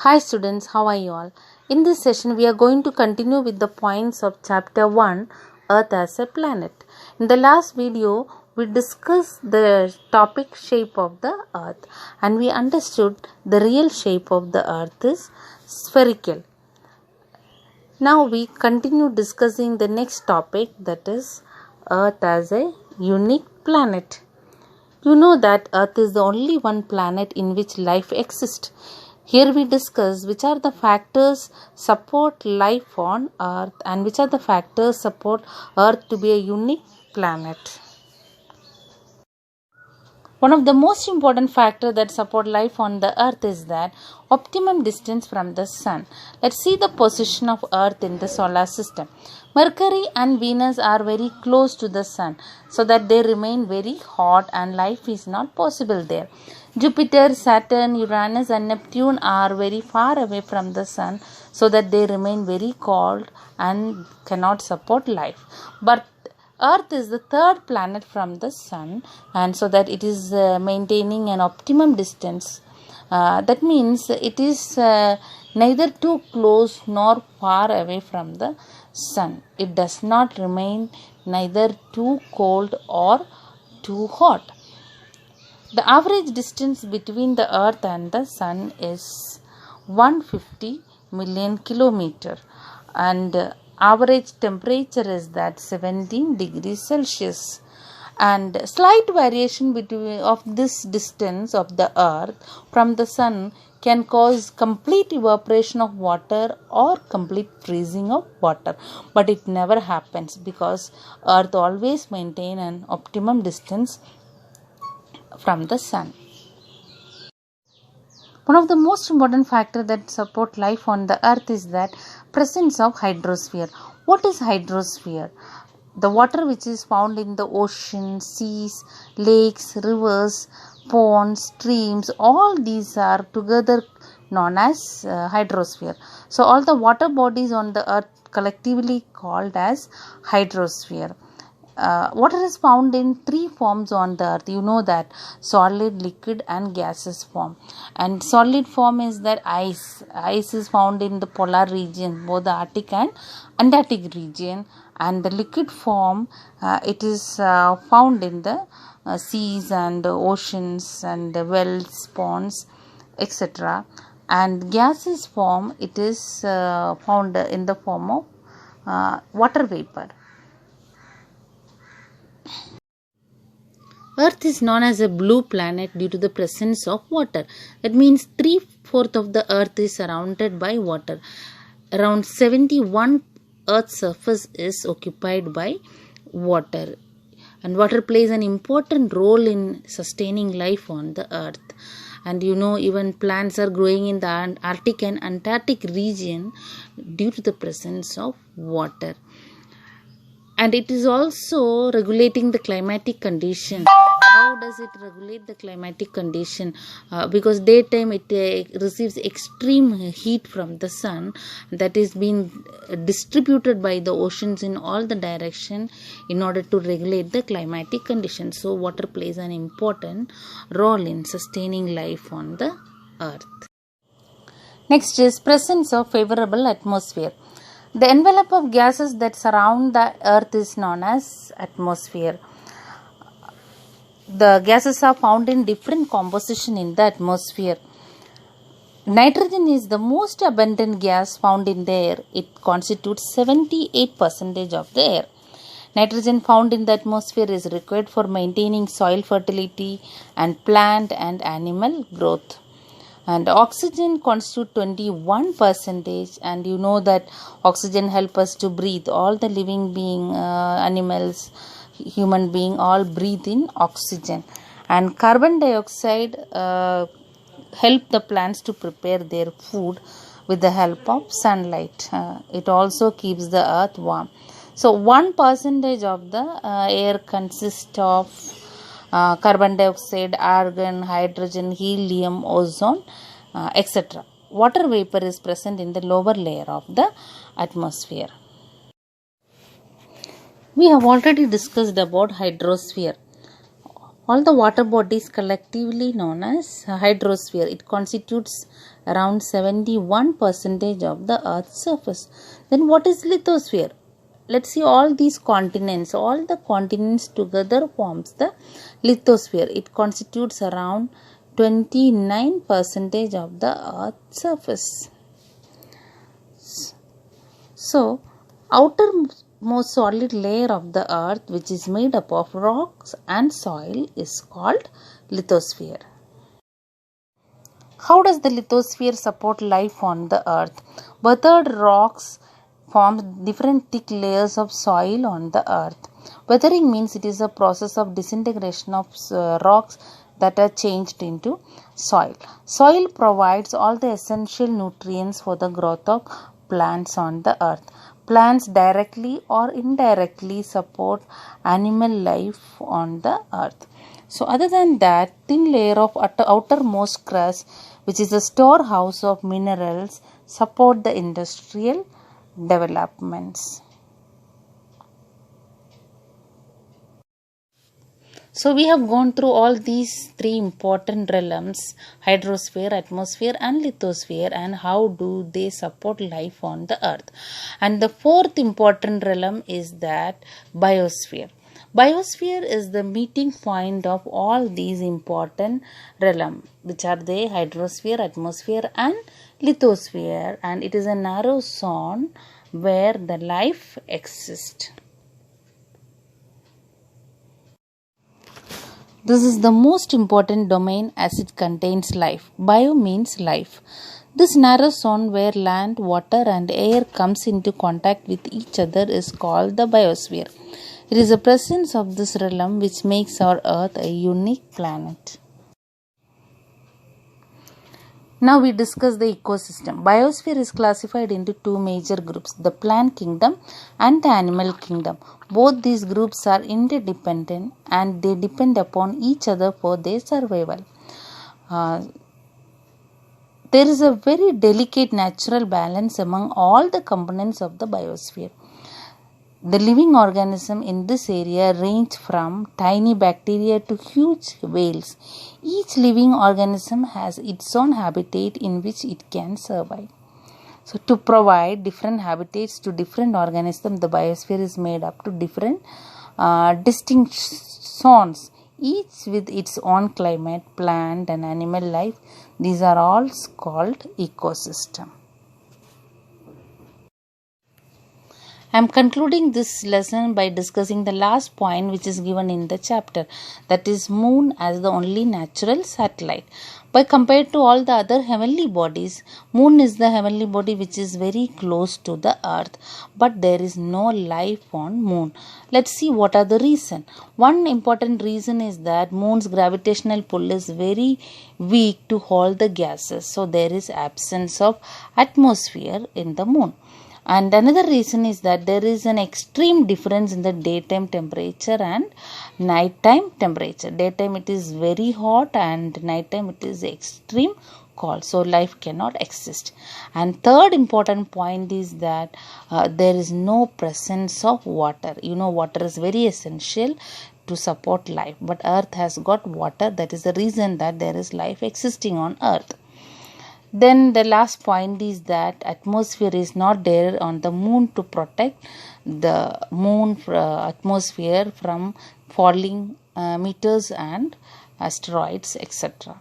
Hi students, how are you all? In this session, we are going to continue with the points of chapter 1, Earth as a Planet. In the last video, we discussed the topic shape of the Earth and we understood the real shape of the Earth is spherical. Now we continue discussing the next topic, that is Earth as a unique planet. You know that Earth is the only one planet in which life exists. Here we discuss which are the factors support life on Earth and which are the factors support Earth to be a unique planet. One of the most important factors that support life on the Earth is that optimum distance from the Sun. Let's see the position of Earth in the solar system. Mercury and Venus are very close to the Sun, so that they remain very hot and life is not possible there. Jupiter, Saturn, Uranus and Neptune are very far away from the Sun, so that they remain very cold and cannot support life. But Earth is the third planet from the Sun, and so that it is maintaining an optimum distance. That means it is neither too close nor far away from the Sun. It does not remain neither too cold or too hot. The average distance between the Earth and the Sun is 150 million kilometer, and average temperature is that 17 degrees Celsius. And slight variation of this distance of the Earth from the Sun can cause complete evaporation of water or complete freezing of water, but it never happens because Earth always maintain an optimum distance from the Sun. One of the most important factors that support life on the Earth is that presence of hydrosphere. What is hydrosphere? The water which is found in the ocean, seas, lakes, rivers, ponds, streams, all these are together known as hydrosphere. So all the water bodies on the Earth collectively called as hydrosphere. Water is found in three forms on the Earth. You know that solid, liquid and gaseous form. And solid form is that ice. Ice is found in the polar region, both the Arctic and Antarctic region. And the liquid form, it is found in the seas and oceans and wells, ponds, etc. And gaseous form, it is found in the form of water vapor. Earth is known as a blue planet due to the presence of water. That means 3/4 of the Earth is surrounded by water. Around 71 Earth's surface is occupied by water. And water plays an important role in sustaining life on the Earth. And you know, even plants are growing in the Arctic and Antarctic region due to the presence of water. And it is also regulating the climatic condition. How does it regulate the climatic condition? Because daytime it receives extreme heat from the sun that is being distributed by the oceans in all the direction in order to regulate the climatic conditions. So water plays an important role in sustaining life on the Earth. Next is presence of favorable atmosphere. The envelope of gases that surround the Earth is known as atmosphere. The gases are found in different composition in the atmosphere. Nitrogen is the most abundant gas found in the air. It constitutes 78% of the air. Nitrogen found in the atmosphere is required for maintaining soil fertility and plant and animal growth. And oxygen constitutes 21%, and you know that oxygen helps us to breathe. All the living being, animals, human being, all breathe in oxygen. And carbon dioxide help the plants to prepare their food with the help of sunlight. It also keeps the earth warm. So 1% of the air consists of carbon dioxide, argon, hydrogen, helium, ozone, etc. Water vapor is present in the lower layer of the atmosphere. We have already discussed about hydrosphere. All the water bodies collectively known as hydrosphere. It constitutes around 71% of the Earth's surface. Then what is lithosphere? Let's see all these continents. All the continents together forms the lithosphere. It constitutes around 29% of the Earth's surface. So, outermost solid layer of the earth, which is made up of rocks and soil, is called lithosphere. How does the lithosphere support life on the earth? Weathered rocks form different thick layers of soil on the earth. Weathering means it is a process of disintegration of rocks that are changed into soil. Soil provides all the essential nutrients for the growth of plants on the earth. Plants directly or indirectly support animal life on the earth. So other than that, thin layer of outermost crust, which is a storehouse of minerals, support the industrial developments. So we have gone through all these three important realms: hydrosphere, atmosphere and lithosphere, and how do they support life on the earth. And the fourth important realm is that biosphere. Biosphere is the meeting point of all these important realms, which are the hydrosphere, atmosphere and lithosphere, and it is a narrow zone where the life exists. This is the most important domain as it contains life. Bio means life. This narrow zone where land, water and air comes into contact with each other is called the biosphere. It is the presence of this realm which makes our earth a unique planet. Now we discuss the ecosystem. Biosphere is classified into two major groups, the plant kingdom and the animal kingdom. Both these groups are interdependent and they depend upon each other for their survival. There is a very delicate natural balance among all the components of the biosphere. The living organisms in this area range from tiny bacteria to huge whales. Each living organism has its own habitat in which it can survive. So, to provide different habitats to different organisms, the biosphere is made up to different distinct zones, each with its own climate, plant and animal life. These are all called ecosystem. I am concluding this lesson by discussing the last point which is given in the chapter, that is moon as the only natural satellite. By compared to all the other heavenly bodies, moon is the heavenly body which is very close to the earth, but there is no life on moon. Let's see what are the reason. One important reason is that moon's gravitational pull is very weak to hold the gases, so there is absence of atmosphere in the moon. And another reason is that there is an extreme difference in the daytime temperature and nighttime temperature. Daytime it is very hot and nighttime it is extreme cold. So life cannot exist. And third important point is that there is no presence of water. You know, water is very essential to support life. But earth has got water. That is the reason that there is life existing on earth. Then the last point is that atmosphere is not there on the moon to protect the moon atmosphere from falling meteors and asteroids, etc.